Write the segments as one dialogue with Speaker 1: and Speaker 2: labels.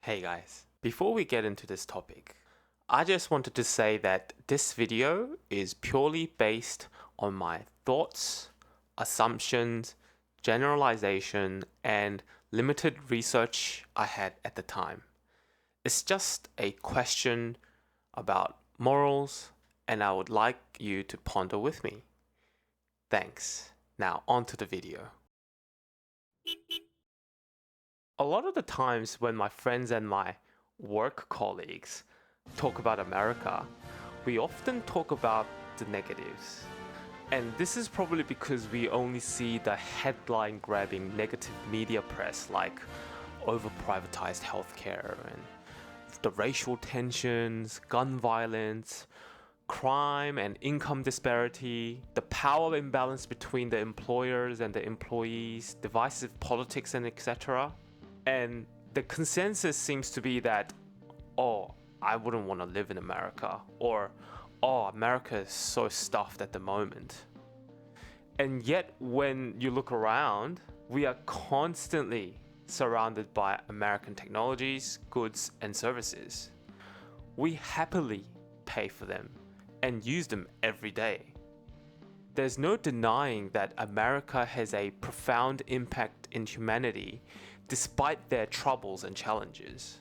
Speaker 1: Hey guys, before we get into this topic, I just wanted to say that this video is purely based on my thoughts, assumptions, generalization, and limited research I had at the time. It's just a question about morals, and I would like you to ponder with me. Thanks. Now on to the video. A lot of the times when my friends and my work colleagues talk about America, we often talk about the negatives. And this is probably because we only see the headline grabbing negative media press like over privatized healthcare and the racial tensions, gun violence, crime and income disparity, the power imbalance between the employers and the employees, divisive politics, and etc. And the consensus seems to be that, oh, I wouldn't want to live in America, or oh, America is so stuffed at the moment. And yet, when you look around, we are constantly surrounded by American technologies, goods, and services. We happily pay for them and use them every day. There's no denying that America has a profound impact in humanity despite their troubles and challenges.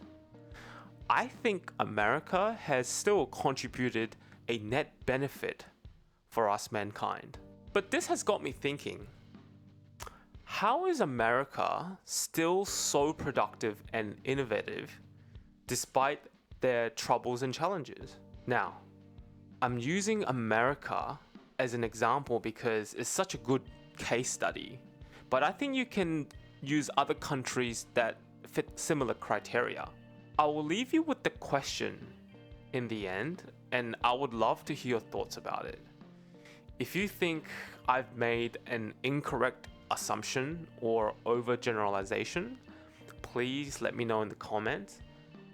Speaker 1: I think America has still contributed a net benefit for us mankind. But this has got me thinking, how is America still so productive and innovative despite their troubles and challenges? Now, I'm using America as an example because it's such a good case study, but I think you can use other countries that fit similar criteria. I will leave you with the question in the end, and I would love to hear your thoughts about it. If you think I've made an incorrect assumption or overgeneralization, please let me know in the comments,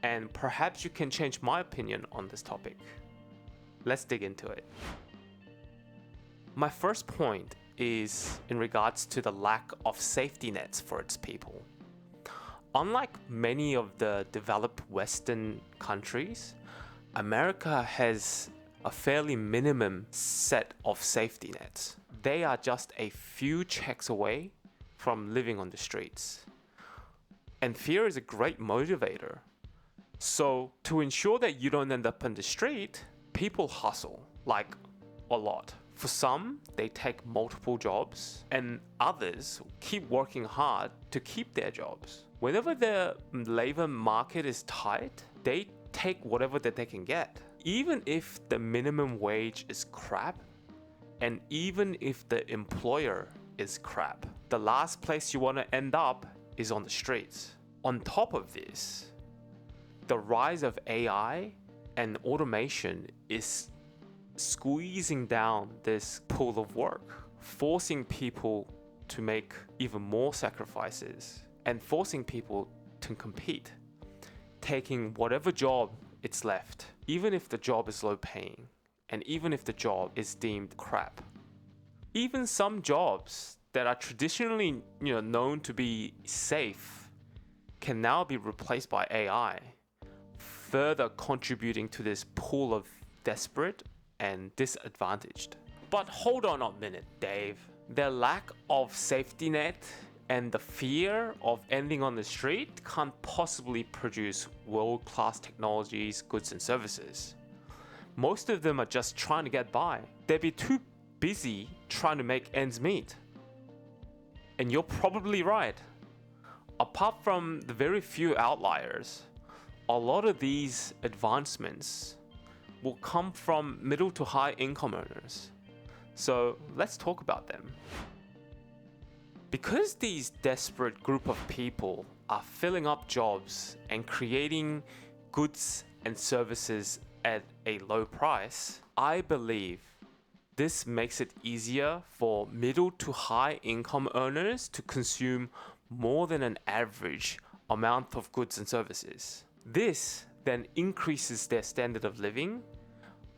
Speaker 1: and perhaps you can change my opinion on this topic. Let's dig into it. My first point is in regards to the lack of safety nets for its people. Unlike many of the developed Western countries, America has a fairly minimum set of safety nets. They are just a few checks away from living on the streets. And fear is a great motivator. So to ensure that you don't end up on the street, people hustle, like a lot. For some, they take multiple jobs, and others keep working hard to keep their jobs. Whenever the labor market is tight, they take whatever that they can get. Even if the minimum wage is crap, and even if the employer is crap, the last place you want to end up is on the streets. On top of this, the rise of AI and automation is squeezing down this pool of work, forcing people to make even more sacrifices and forcing people to compete, taking whatever job it's left, even if the job is low paying and even if the job is deemed crap. Even some jobs that are traditionally known to be safe can now be replaced by AI, further contributing to this pool of desperate and disadvantaged. But hold on a minute, Dave. The lack of safety net and the fear of ending on the street can't possibly produce world-class technologies, goods, and services. Most of them are just trying to get by. They'd be too busy trying to make ends meet. And you're probably right. Apart from the very few outliers, a lot of these advancements will come from middle to high income earners. So let's talk about them. Because these desperate group of people are filling up jobs and creating goods and services at a low price, I believe this makes it easier for middle to high income earners to consume more than an average amount of goods and services. This then increases their standard of living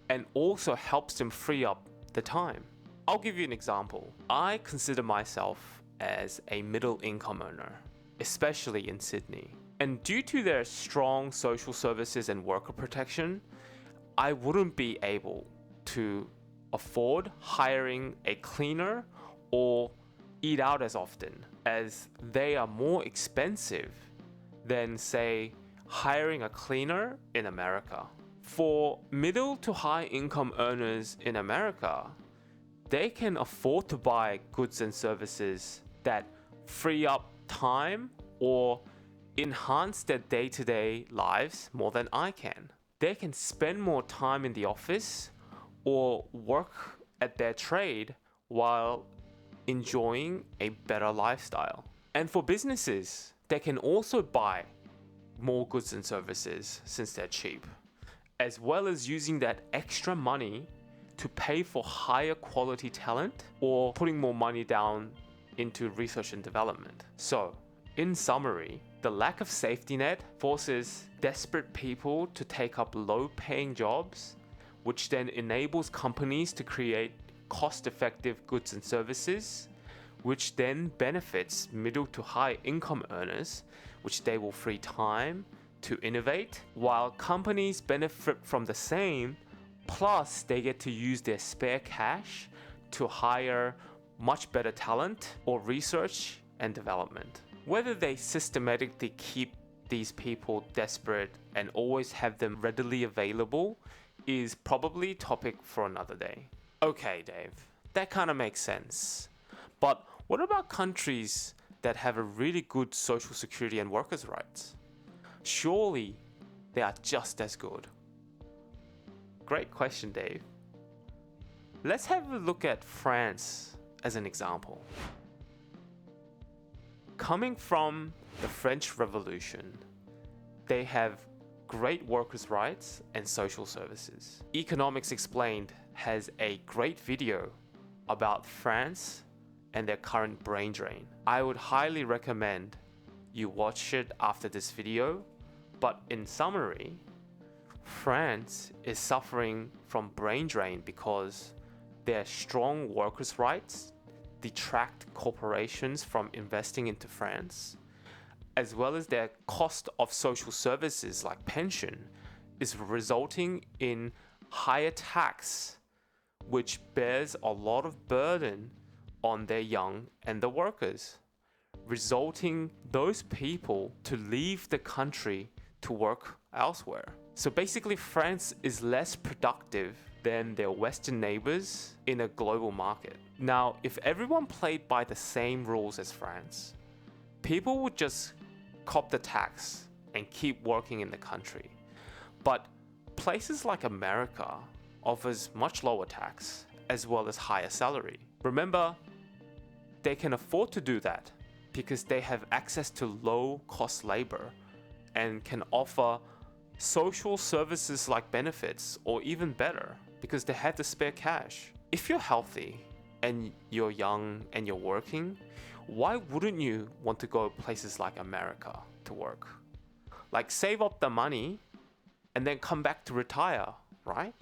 Speaker 1: and also helps them free up the time. I'll give you an example. I consider myself as a middle income earner, especially in Sydney. And due to their strong social services and worker protection, I wouldn't be able to afford hiring a cleaner or eat out as often, as they are more expensive than, say, hiring a cleaner in America. For middle to high income earners in America, they can afford to buy goods and services that free up time or enhance their day-to-day lives more than I can. They can spend more time in the office or work at their trade while enjoying a better lifestyle. And for businesses, they can also buy more goods and services since they're cheap, as well as using that extra money to pay for higher quality talent or putting more money down into research and development. So, in summary, the lack of safety net forces desperate people to take up low-paying jobs, which then enables companies to create cost-effective goods and services, which then benefits middle to high income earners, which they will free time to innovate, while companies benefit from the same, plus they get to use their spare cash to hire much better talent or research and development. Whether they systematically keep these people desperate and always have them readily available is probably topic for another day. Okay, Dave, that kind of makes sense. But what about countries that have a really good social security and workers' rights? Surely they are just as good. Great question, Dave. Let's have a look at France as an example. Coming from the French Revolution, they have great workers' rights and social services. Economics Explained has a great video about France and their current brain drain. I would highly recommend you watch it after this video, but in summary, France is suffering from brain drain because their strong workers' rights detract corporations from investing into France, as well as their cost of social services like pension is resulting in higher tax, which bears a lot of burden on their young and the workers, resulting those people to leave the country to work elsewhere. So basically, France is less productive than their Western neighbors in a global market. Now, if everyone played by the same rules as France, people would just cop the tax and keep working in the country. But places like America offers much lower tax as well as higher salary. Remember, they can afford to do that because they have access to low-cost labor and can offer social services like benefits, or even better, because they have the spare cash. If you're healthy and you're young and you're working, why wouldn't you want to go places like America to work? Like, save up the money and then come back to retire, right?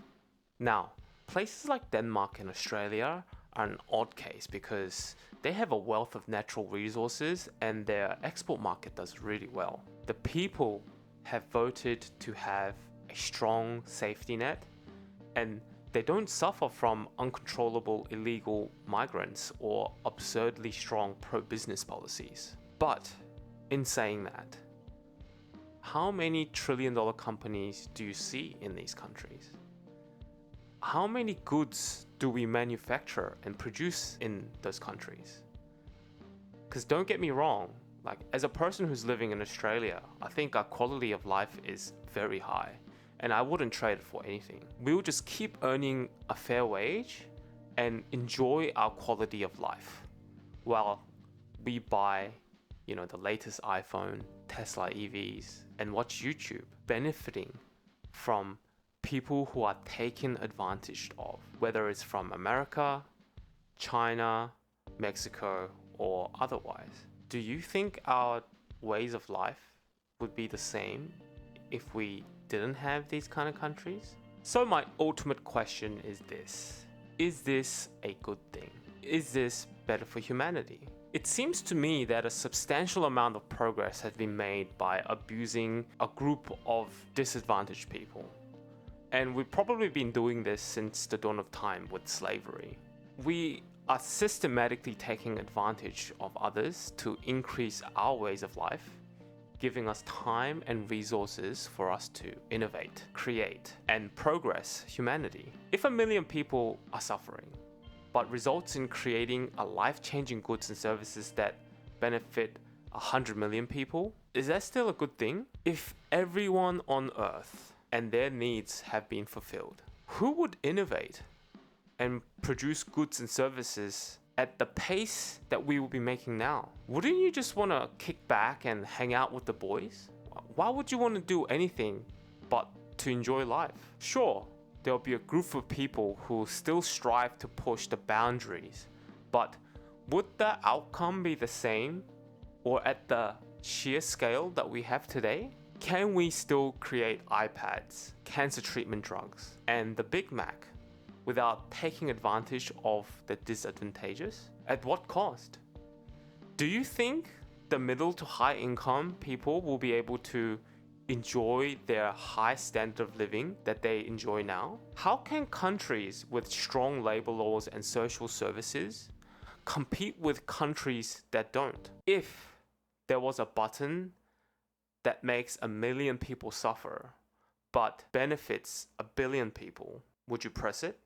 Speaker 1: Now, places like Denmark and Australia are an odd case because they have a wealth of natural resources and their export market does really well. The people have voted to have a strong safety net, and they don't suffer from uncontrollable illegal migrants or absurdly strong pro-business policies. But in saying that, how many trillion-dollar companies do you see in these countries? How many goods do we manufacture and produce in those countries? Because don't get me wrong, like, as a person who's living in Australia, I think our quality of life is very high, and I wouldn't trade it for anything. We will just keep earning a fair wage and enjoy our quality of life while we buy, the latest iPhone, Tesla EVs, and watch YouTube, benefiting from people who are taken advantage of, whether it's from America, China, Mexico, or otherwise. Do you think our ways of life would be the same if we didn't have these kind of countries? So my ultimate question is this: is this a good thing? Is this better for humanity? It seems to me that a substantial amount of progress has been made by abusing a group of disadvantaged people. And we've probably been doing this since the dawn of time with slavery. We are systematically taking advantage of others to increase our ways of life, giving us time and resources for us to innovate, create, and progress humanity. If 1 million people are suffering, but results in creating a life-changing goods and services that benefit 100 million people, is that still a good thing? If everyone on Earth and their needs have been fulfilled, who would innovate and produce goods and services at the pace that we will be making now? Wouldn't you just want to kick back and hang out with the boys? Why would you want to do anything but to enjoy life? Sure, there'll be a group of people who still strive to push the boundaries, but would the outcome be the same or at the sheer scale that we have today? Can we still create iPads, cancer treatment drugs, and the Big Mac without taking advantage of the disadvantageous? At what cost? Do you think the middle to high income people will be able to enjoy their high standard of living that they enjoy now? How can countries with strong labor laws and social services compete with countries that don't? If there was a button that makes 1 million people suffer but benefits 1 billion people, would you press it?